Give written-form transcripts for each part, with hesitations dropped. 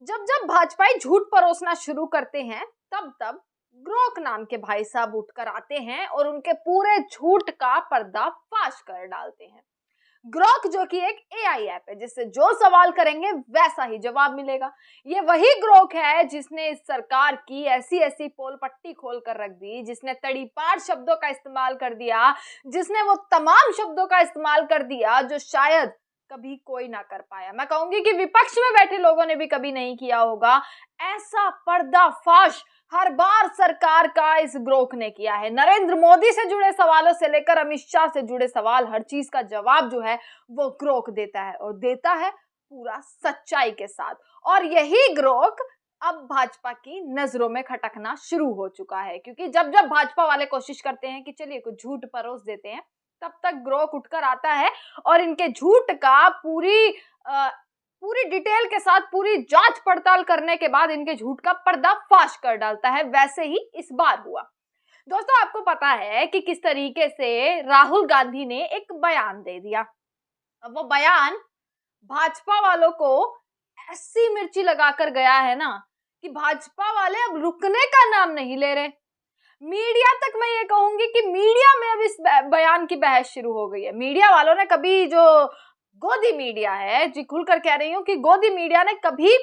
जब जब भाजपाई झूठ परोसना शुरू करते हैं तब तब ग्रोक नाम के भाई साहब उठकर आते हैं और उनके पूरे झूठ का पर्दाफाश कर डालते हैं। ग्रोक जो कि एक एआई ऐप है जिससे जो सवाल करेंगे वैसा ही जवाब मिलेगा। ये वही ग्रोक है जिसने इस सरकार की ऐसी ऐसी पोल पट्टी खोल कर रख दी, जिसने तड़ीपार शब्दों का इस्तेमाल कर दिया, जिसने वो तमाम शब्दों का इस्तेमाल कर दिया जो शायद कभी कोई ना कर पाया। मैं कहूंगी कि विपक्ष में बैठे लोगों ने भी कभी नहीं किया होगा। ऐसा पर्दाफाश हर बार सरकार का इस ग्रोक ने किया है। नरेंद्र मोदी से जुड़े सवालों से लेकर अमित शाह से जुड़े सवाल, हर चीज का जवाब जो है वो ग्रोक देता है और देता है पूरा सच्चाई के साथ। और यही ग्रोक अब भाजपा की नजरों में खटकना शुरू हो चुका है, क्योंकि जब जब भाजपा वाले कोशिश करते हैं कि चलिए कुछ झूठ परोस देते हैं, तब तक ग्रोक उठकर आता है और इनके झूठ का पूरी डिटेल के साथ पूरी जांच पड़ताल करने के बाद इनके झूठ का पर्दाफाश कर डालता है। वैसे ही इस बार हुआ। दोस्तों, आपको पता है कि किस तरीके से राहुल गांधी ने एक बयान दे दिया। अब वो बयान भाजपा वालों को ऐसी मिर्ची लगाकर गया है ना कि भाजपा वाले अब रुकने का नाम नहीं ले रहे। मीडिया तक मैं ये कहूंगी कि मीडिया में अब इस बयान की बहस शुरू हो गई है। मीडिया वालों ने कभी, जो गोदी मीडिया है, जी खुलकर कह रही हूँ कि गोदी मीडिया ने कभी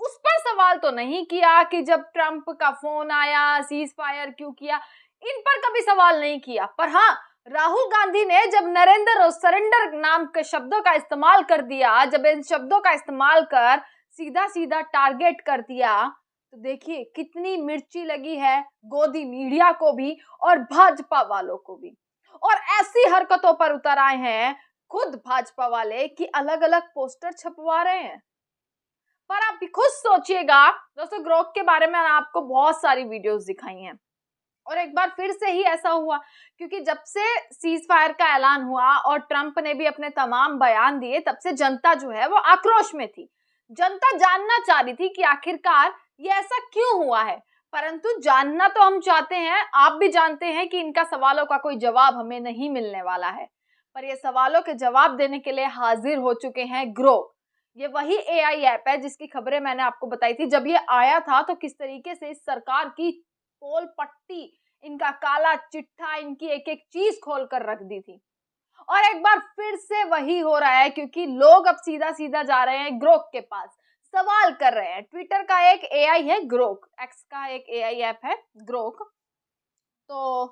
उस पर सवाल तो नहीं किया कि जब ट्रंप का फोन आया सीज फायर क्यों किया, इन पर कभी सवाल नहीं किया। पर हाँ, राहुल गांधी ने जब नरेंद्र और सरेंडर नाम के शब्दों का इस्तेमाल कर दिया, जब इन शब्दों का इस्तेमाल कर सीधा सीधा टारगेट कर दिया, तो देखिए कितनी मिर्ची लगी है गोदी मीडिया को भी और भाजपा वालों को भी। और ऐसी हरकतों पर उतर आए हैं खुद भाजपा वाले कि अलग अलग पोस्टर छपवा रहे हैं। पर आप भी खुद सोचिएगा दोस्तों, ग्रोक के बारे में आपको बहुत सारी वीडियोस दिखाई हैं और एक बार फिर से ही ऐसा हुआ, क्योंकि जब से सीज फायर का ऐलान हुआ और ट्रंप ने भी अपने तमाम बयान दिए, तब से जनता जो है वो आक्रोश में थी। जनता जानना चाह रही थी कि आखिरकार ये ऐसा क्यों हुआ है। परंतु जानना तो हम चाहते हैं, आप भी जानते हैं कि इनका सवालों का कोई जवाब हमें नहीं मिलने वाला है। पर ये सवालों के जवाब देने के लिए हाजिर हो चुके हैं ग्रोक। ये वही एआई ऐप है जिसकी खबरें मैंने आपको बताई थी। जब ये आया था तो किस तरीके से इस सरकार की पोल पट्टी, इनका काला चिट्ठा, इनकी एक एक चीज खोल कर रख दी थी। और एक बार फिर से वही हो रहा है, क्योंकि लोग अब सीधा सीधा जा रहे हैं ग्रोक के पास, सवाल कर रहे हैं। ट्विटर का एक एआई है ग्रोक, एक्स का एक एआई ऐप है ग्रोक, तो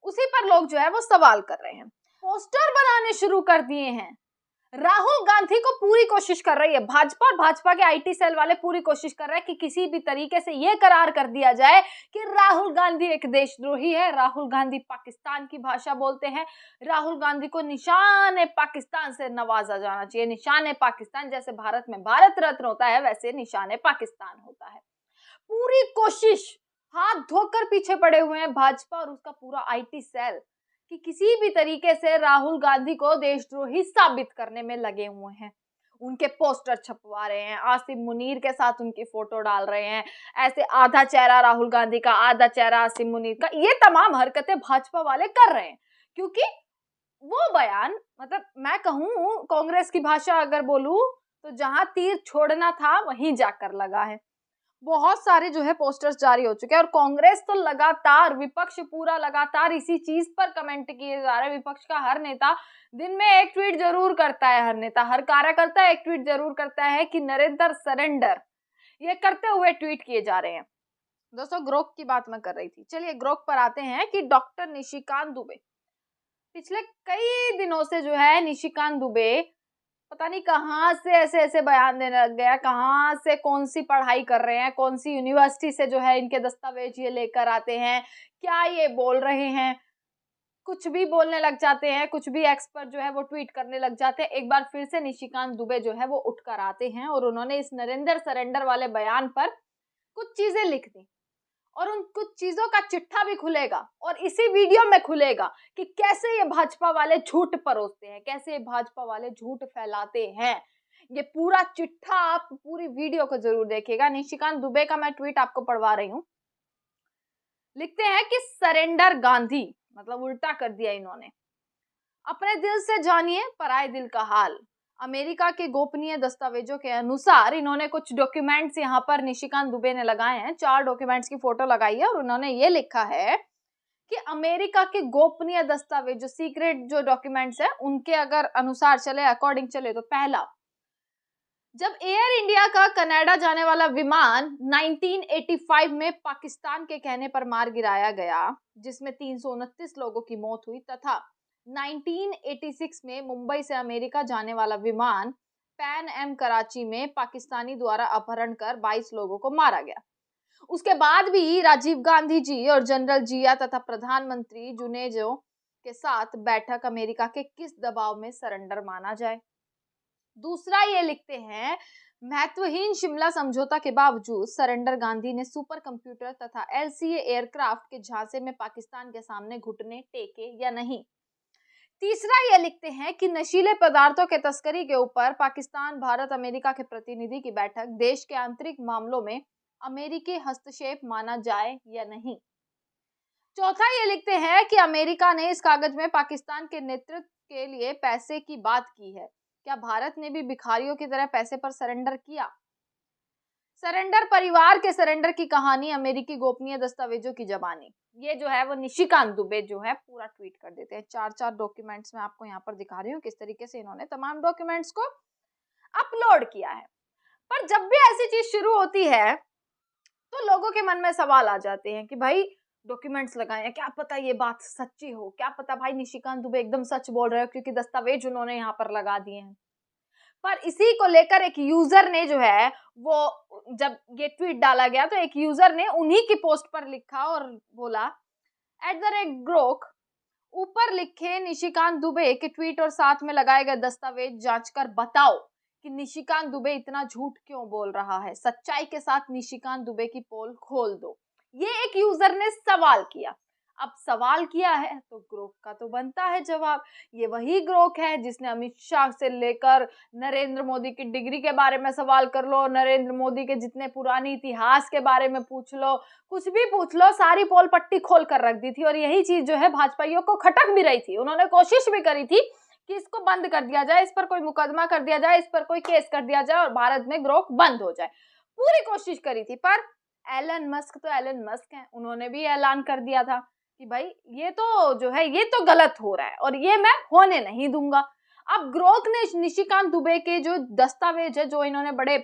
उसी पर लोग जो है वो सवाल कर रहे हैं, पोस्टर बनाने शुरू कर दिए हैं। राहुल गांधी को पूरी कोशिश कर रही है भाजपा, और भाजपा के आईटी सेल वाले पूरी कोशिश कर रहे हैं कि किसी भी तरीके से यह करार कर दिया जाए कि राहुल गांधी एक देशद्रोही है, राहुल गांधी पाकिस्तान की भाषा बोलते हैं, राहुल गांधी को निशान पाकिस्तान से नवाजा जाना चाहिए। निशान पाकिस्तान, जैसे भारत में भारत रत्न होता है वैसे निशान पाकिस्तान होता है। पूरी कोशिश हाथ धोकर पीछे पड़े हुए हैं भाजपा और उसका पूरा आईटी सेल कि किसी भी तरीके से राहुल गांधी को देशद्रोही साबित करने में लगे हुए हैं। उनके पोस्टर छपवा रहे हैं, आसिम मुनीर के साथ उनकी फोटो डाल रहे हैं, ऐसे आधा चेहरा राहुल गांधी का, आधा चेहरा आसिम मुनीर का। ये तमाम हरकतें भाजपा वाले कर रहे हैं, क्योंकि वो बयान, मतलब मैं कहूँ कांग्रेस की भाषा अगर बोलूं तो जहां तीर छोड़ना था वहीं जाकर लगा है। बहुत सारे जो है पोस्टर्स जारी हो चुके हैं और कांग्रेस तो लगातार, विपक्ष पूरा लगातार इसी चीज पर कमेंट किए जा रहे हैं। विपक्ष का हर नेता दिन में एक ट्वीट जरूर करता है, हर नेता, हर कार्यकर्ता एक ट्वीट जरूर करता है कि नरेंद्र सरेंडर, ये करते हुए ट्वीट किए जा रहे हैं। दोस्तों, ग्रोक की बात मैं कर रही थी, चलिए ग्रोक पर आते हैं कि डॉक्टर निशिकांत दुबे पिछले कई दिनों से जो है, निशिकांत दुबे पता नहीं कहाँ से ऐसे ऐसे बयान देने लग गया, कहाँ से कौन सी पढ़ाई कर रहे हैं, कौन सी यूनिवर्सिटी से जो है इनके दस्तावेज ये लेकर आते हैं, क्या ये बोल रहे हैं, कुछ भी बोलने लग जाते हैं, कुछ भी एक्सपर्ट जो है वो ट्वीट करने लग जाते हैं। एक बार फिर से निशिकांत दुबे जो है वो उठकर आते हैं और उन्होंने इस नरेंद्र सरेंडर वाले बयान पर कुछ चीजें लिख दी और उन कुछ चीजों का चिट्ठा भी खुलेगा और इसी वीडियो में खुलेगा कि कैसे ये भाजपा वाले झूठ परोसते हैं, कैसे ये भाजपा वाले झूठ फैलाते हैं। ये पूरा चिट्ठा आप पूरी वीडियो को जरूर देखिएगा। निशिकांत दुबे का मैं ट्वीट आपको पढ़वा रही हूँ। लिखते हैं कि सरेंडर गांधी, मतलब उल्टा कर दिया इन्होंने, अपने दिल से जानिए पराए दिल का हाल, अमेरिका के गोपनीय दस्तावेजों के अनुसार इन्होंने कुछ डॉक्यूमेंट्स यहाँ पर निशिकांत दुबे ने लगाए हैं। 4 डॉक्यूमेंट्स की फोटो लगाई है और उन्होंने ये लिखा है कि अमेरिका के गोपनीय दस्तावेज जो सीक्रेट जो डॉक्यूमेंट्स है उनके अगर अनुसार चले, अकॉर्डिंग चले, तो पहला, जब एयर इंडिया का कनाडा जाने वाला विमान 1985 में पाकिस्तान के कहने पर मार गिराया गया, जिसमें 329 लोगों की मौत हुई, तथा 1986 में मुंबई से अमेरिका जाने वाला विमान पैन एम कराची में पाकिस्तानी द्वारा अपहरण कर 22 लोगों को मारा गया। उसके बाद भी राजीव गांधी जी और जनरल जिया तथा प्रधानमंत्री जुनेजो के साथ बैठक अमेरिका के किस दबाव में सरेंडर माना जाए। दूसरा ये लिखते हैं, महत्वहीन शिमला समझौता के बावजूद सरेंडर गांधी ने सुपर कंप्यूटर तथा LCA एयरक्राफ्ट के झांसे में पाकिस्तान के सामने घुटने टेके या नहीं। तीसरा ये लिखते हैं कि नशीले पदार्थों के तस्करी के ऊपर पाकिस्तान भारत अमेरिका के प्रतिनिधि की बैठक देश के आंतरिक मामलों में अमेरिकी हस्तक्षेप माना जाए या नहीं। चौथा ये लिखते हैं कि अमेरिका ने इस कागज में पाकिस्तान के नेतृत्व के लिए पैसे की बात की है। क्या भारत ने भी भिखारियों की तरह पैसे पर सरेंडर किया? सरेंडर परिवार के सरेंडर की कहानी अमेरिकी गोपनीय दस्तावेजों की जबानी। ये जो है वो निशिकांत दुबे जो है पूरा ट्वीट कर देते हैं। 4 डॉक्यूमेंट्स में आपको यहाँ पर दिखा रही हूँ किस तरीके से इन्होंने तमाम डॉक्यूमेंट्स को अपलोड किया है। पर जब भी ऐसी चीज शुरू होती है तो लोगों के मन में सवाल आ जाते हैं कि भाई डॉक्यूमेंट्स लगाए हैं, क्या पता ये बात सच्ची हो, क्या पता भाई निशिकांत दुबे एकदम सच बोल रहे हो क्योंकि दस्तावेज उन्होंने यहाँ पर लगा दिए हैं। पर इसी को लेकर एक यूजर ने जो है वो, जब ये ट्वीट डाला गया तो एक यूजर ने उन्हीं की पोस्ट पर लिखा और बोला, @ग्रोक ऊपर लिखे निशिकांत दुबे के ट्वीट और साथ में लगाए गए दस्तावेज जांचकर बताओ कि निशिकांत दुबे इतना झूठ क्यों बोल रहा है। सच्चाई के साथ निशिकांत दुबे की पोल खोल दो। ये एक यूजर ने सवाल किया। अब सवाल किया है तो ग्रोक का तो बनता है जवाब। ये वही ग्रोक है जिसने अमित शाह से लेकर नरेंद्र मोदी की डिग्री के बारे में सवाल कर लो, नरेंद्र मोदी के जितने पुरानी इतिहास के बारे में पूछ लो, कुछ भी पूछ लो, सारी पोल पट्टी खोल कर रख दी थी। और यही चीज जो है भाजपाइयों को खटक भी रही थी। उन्होंने कोशिश भी करी थी कि इसको बंद कर दिया जाए, इस पर कोई मुकदमा कर दिया जाए, इस पर कोई केस कर दिया जाए और भारत में ग्रोक बंद हो जाए। पूरी कोशिश करी थी। पर एलन मस्क तो एलन मस्क हैं, उन्होंने भी ऐलान कर दिया था कि भाई ये तो जो है ये तो गलत हो रहा है और ये मैं होने नहीं दूंगा। अब ग्रोक ने निशिकांत दुबे के जो दस्तावेज है, जो इन्होंने बड़े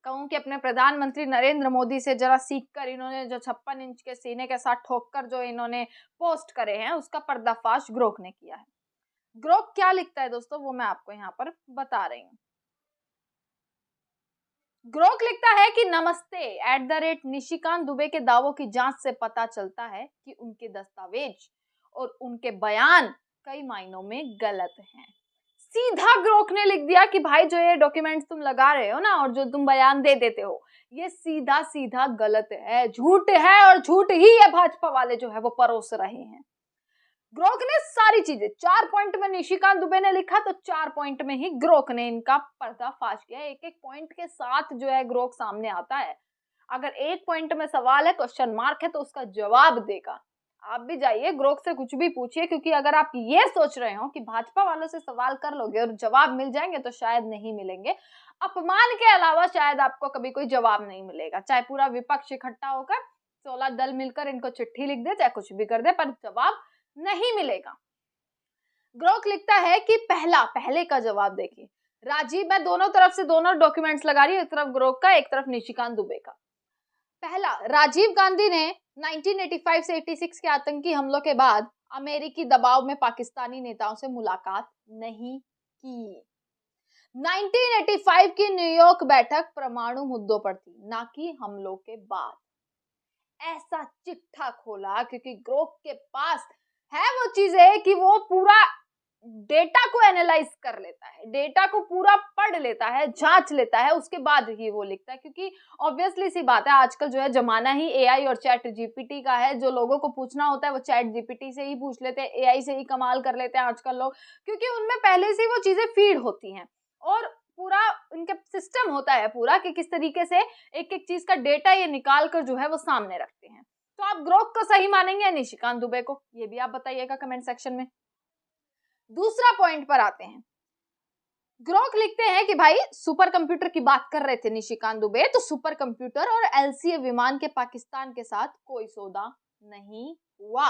कहूं कि अपने प्रधानमंत्री नरेंद्र मोदी से जरा सीख कर इन्होंने जो 56 इंच के सीने के साथ ठोक कर जो इन्होंने पोस्ट करे हैं, उसका पर्दाफाश ग्रोक ने किया है। ग्रोक क्या लिखता है दोस्तों, वो मैं आपको यहाँ पर बता रही हूँ। ग्रोक लिखता है कि नमस्ते @निशिकांत दुबे के दावों की जांच से पता चलता है कि उनके दस्तावेज और उनके बयान कई मायनों में गलत हैं। सीधा ग्रोक ने लिख दिया कि भाई जो ये डॉक्यूमेंट्स तुम लगा रहे हो ना और जो तुम बयान दे देते हो, ये सीधा सीधा गलत है, झूठ है और झूठ ही ये भाजपा वाले जो है वो परोस रहे हैं। ग्रोक ने सारी चीजें 4 पॉइंट में निशिकांत दुबे ने लिखा तो 4 पॉइंट में ही ग्रोक ने इनका पर्दाफाश किया। एक एक पॉइंट के साथ जो है ग्रोक सामने आता है। अगर एक पॉइंट में सवाल है, क्वेश्चन मार्क है, तो उसका जवाब देगा। आप भी जाइए ग्रोक से कुछ भी पूछिए, क्योंकि अगर आप ये सोच रहे हो कि भाजपा वालों से सवाल कर लोगे और जवाब मिल जाएंगे तो शायद नहीं मिलेंगे। अपमान के अलावा शायद आपको कभी कोई जवाब नहीं मिलेगा। चाहे पूरा विपक्ष इकट्ठा होकर 16 दल मिलकर इनको चिट्ठी लिख दे, चाहे कुछ भी कर दे, पर जवाब नहीं मिलेगा। ग्रोक लिखता है कि पहले का जवाब देखिए। राजीव, मैं दोनों तरफ से दोनों डॉक्यूमेंट्स लगा रही हूं, एक तरफ ग्रोक का, एक तरफ निशिकांत दुबे का। पहला, राजीव गांधी ने 1985 से 86 के आतंकी हमलों के बाद अमेरिकी दबाव में पाकिस्तानी नेताओं से मुलाकात नहीं की। 1985 की न्यूयॉर्क बैठक परमाणु मुद्दों पर थी, ना कि हमलों के बाद। ऐसा चिट्ठा खोला क्योंकि ग्रोक के पास है वो चीजें कि वो पूरा डेटा को एनालाइज कर लेता है, डेटा को पूरा पढ़ लेता है, जांच लेता है, उसके बाद ही वो लिखता है। क्योंकि ऑब्वियसली सी बात है, आजकल जो है जमाना ही एआई और चैट जीपीटी का है। जो लोगों को पूछना होता है वो चैट जीपीटी से ही पूछ लेते हैं, एआई से ही कमाल कर लेते हैं आजकल लोग, क्योंकि उनमें पहले से वो चीजें फीड होती हैं और पूरा उनका सिस्टम होता है पूरा कि किस तरीके से एक एक चीज का डेटा ये निकाल कर जो है वो सामने रखते हैं। तो आप ग्रोक को सही मानेंगे या निशिकांत दुबे को, ये भी आप बताइएगा कमेंट सेक्शन में। दूसरा पॉइंट पर आते हैं। ग्रोक लिखते हैं कि भाई सुपर कंप्यूटर की बात कर रहे थे निशिकांत दुबे, तो सुपर कंप्यूटर और एलसीए विमान के पाकिस्तान के साथ कोई सौदा नहीं हुआ।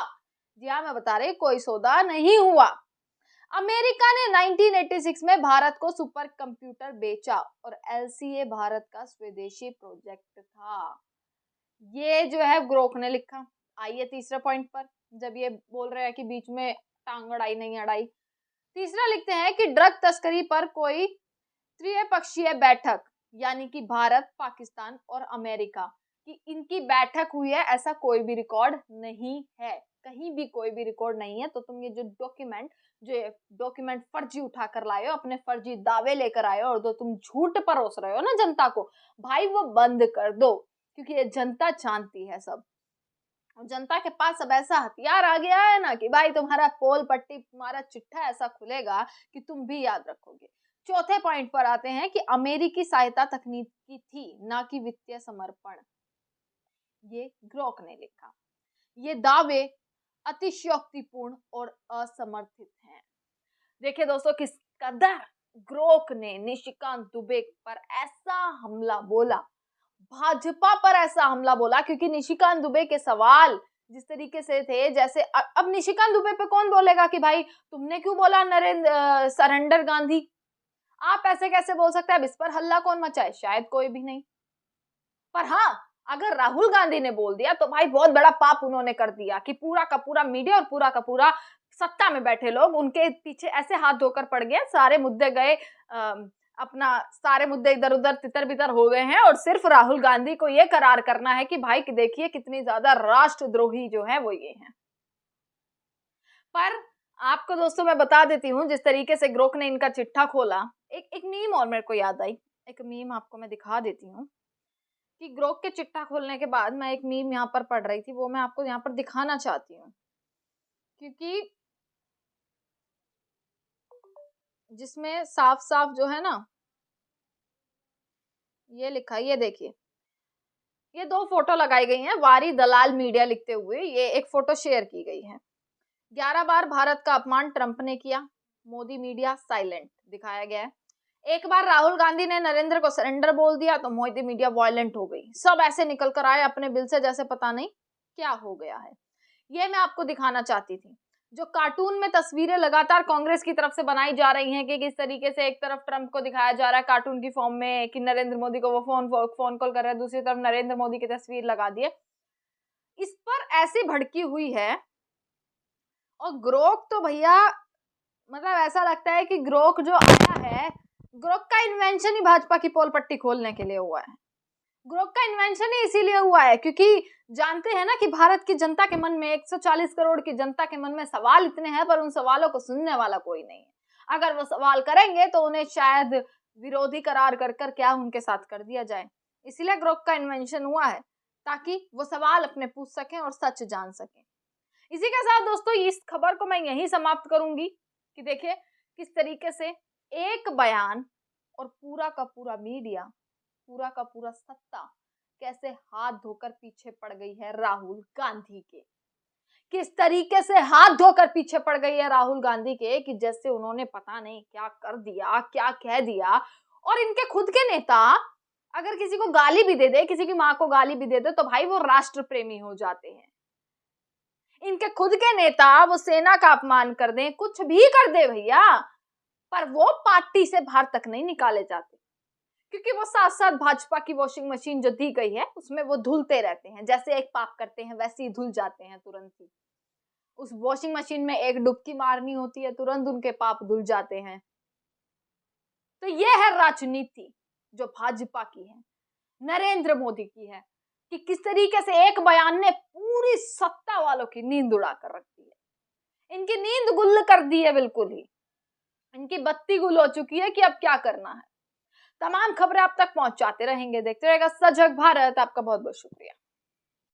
जी हाँ, मैं बता रही, कोई सौदा नहीं हुआ। अमेरिका ने 1986 में भारत को सुपर कंप्यूटर बेचा और एलसीए भारत का स्वदेशी प्रोजेक्ट था। ये जो है ग्रोक ने लिखा। आइए तीसरे पॉइंट पर, जब ये बोल रहे हैं कि बीच में टांग अड़ाई नहीं अड़ाई। तीसरा लिखते हैं कि ड्रग तस्करी पर कोई त्रिपक्षीय बैठक, यानी कि भारत, पाकिस्तान और अमेरिका की इनकी बैठक हुई है, ऐसा कोई भी रिकॉर्ड नहीं है, कहीं भी कोई भी रिकॉर्ड नहीं है। तो तुम ये जो डॉक्यूमेंट फर्जी उठा कर लाए हो, अपने फर्जी दावे लेकर आए हो और जो तुम झूठ परोस रहे हो ना जनता को, भाई वो बंद कर दो, क्योंकि ये जनता जानती है सब। जनता के पास अब ऐसा हथियार आ गया है ना कि भाई तुम्हारा पोल पट्टी, तुम्हारा चिट्ठा ऐसा खुलेगा कि तुम भी याद रखोगे। चौथे पॉइंट पर आते हैं कि अमेरिकी सहायता तकनीकी थी, ना कि वित्तीय समर्पण। ये ग्रोक ने लिखा। ये दावे अतिशयोक्तिपूर्ण और असमर्थित हैं। देखिए दोस्तों, किस कदर ग्रोक ने निशिकांत दुबे पर ऐसा हमला बोला, भाजपा पर ऐसा हमला बोला, क्योंकि निशिकांत दुबे के सवाल जिस तरीके से थे, जैसे अब निशिकांत दुबे पे कौन बोलेगा कि भाई तुमने क्यों बोला नरेंद्र सरेंडर गांधी, आप ऐसे कैसे बोल सकते हैं। अब इस पर हल्ला कौन मचाए, शायद कोई भी नहीं। पर हाँ, अगर राहुल गांधी ने बोल दिया तो भाई बहुत बड़ा पाप उन्होंने कर दिया कि पूरा का पूरा मीडिया और पूरा का पूरा सत्ता में बैठे लोग उनके पीछे ऐसे हाथ धोकर पड़ गए, सारे मुद्दे गए, अपना सारे मुद्दे इधर उधर तितर बितर हो गए हैं और सिर्फ राहुल गांधी को ये करार करना है कि भाई देखिए कितनी ज्यादा राष्ट्रद्रोही जो है वो ये हैं। पर आपको दोस्तों मैं बता देती हूँ, जिस तरीके से ग्रोक ने इनका चिट्ठा खोला, एक मीम और मेरे को याद आई। एक मीम आपको मैं दिखा देती हूँ कि ग्रोक के चिट्ठा खोलने के बाद मैं एक मीम यहाँ पर पढ़ रही थी, वो मैं आपको यहाँ पर दिखाना चाहती हूँ, क्योंकि जिसमें साफ साफ जो है ना ये लिखा, ये देखिए, ये दो फोटो लगाई गई हैं वारी दलाल मीडिया लिखते हुए, ये एक फोटो शेयर की गई है। 11 बार भारत का अपमान ट्रंप ने किया, मोदी मीडिया साइलेंट दिखाया गया है। एक बार राहुल गांधी ने नरेंद्र को सरेंडर बोल दिया तो मोदी मीडिया वायलेंट हो गई। सब ऐसे निकल कर आए अपने बिल से जैसे पता नहीं क्या हो गया है। ये मैं आपको दिखाना चाहती थी। जो कार्टून में तस्वीरें लगातार कांग्रेस की तरफ से बनाई जा रही हैं कि किस तरीके से एक तरफ ट्रंप को दिखाया जा रहा है कार्टून की फॉर्म में कि नरेंद्र मोदी को वो फोन कॉल कर रहा है, दूसरी तरफ नरेंद्र मोदी की तस्वीर लगा दिए, इस पर ऐसी भड़की हुई है। और ग्रोक तो भैया मतलब ऐसा लगता है कि ग्रोक जो आया है, ग्रोक का इन्वेंशन ही भाजपा की पोल पट्टी खोलने के लिए हुआ है। ग्रोक का इन्वेंशन ही इसीलिए हुआ है क्योंकि जानते हैं ना कि भारत की जनता के मन में, 140 करोड़ की जनता के मन में सवाल इतने हैं, पर उन सवालों को सुनने वाला कोई नहीं है। अगर वो सवाल करेंगे तो उन्हें शायद विरोधी करार कर कर क्या उनके साथ कर दिया जाए। इसीलिए ग्रोक का इन्वेंशन हुआ है, ताकि वो सवाल अपने पूछ सकें और सच जान सकें। इसी के साथ दोस्तों इस खबर को मैं यहीं समाप्त करूंगी कि देखिए किस तरीके से एक बयान और पूरा का पूरा मीडिया, पूरा का पूरा सत्ता कैसे हाथ धोकर पीछे पड़ गई है राहुल गांधी के। किस तरीके से हाथ धोकर पीछे पड़ गई है राहुल गांधी के कि जैसे उन्होंने पता नहीं क्या कर दिया, क्या कह दिया। और इनके खुद के नेता अगर किसी को गाली भी दे दे, किसी की माँ को गाली भी दे दे, तो भाई वो राष्ट्र प्रेमी हो जाते हैं। इनके खुद के नेता वो सेना का अपमान कर दें, कुछ भी कर दे भैया, पर वो पार्टी से बाहर तक नहीं निकाले जाते, क्योंकि वो साथ साथ भाजपा की वॉशिंग मशीन जो दी गई है उसमें वो धुलते रहते हैं। जैसे एक पाप करते हैं वैसे ही धुल जाते हैं तुरंत ही। उस वॉशिंग मशीन में एक डुबकी मारनी होती है, तुरंत उनके पाप धुल जाते हैं। तो ये है राजनीति जो भाजपा की है, नरेंद्र मोदी की है, कि किस तरीके से एक बयान ने पूरी सत्ता वालों की नींद उड़ा कर रख दी है। इनकी नींद गुल कर दी है, बिल्कुल ही इनकी बत्ती गुल हो चुकी है कि अब क्या करना है। तमाम खबरें आप तक पहुंचाते रहेंगे, देखते रहेगा सजग भारत। आपका बहुत बहुत शुक्रिया।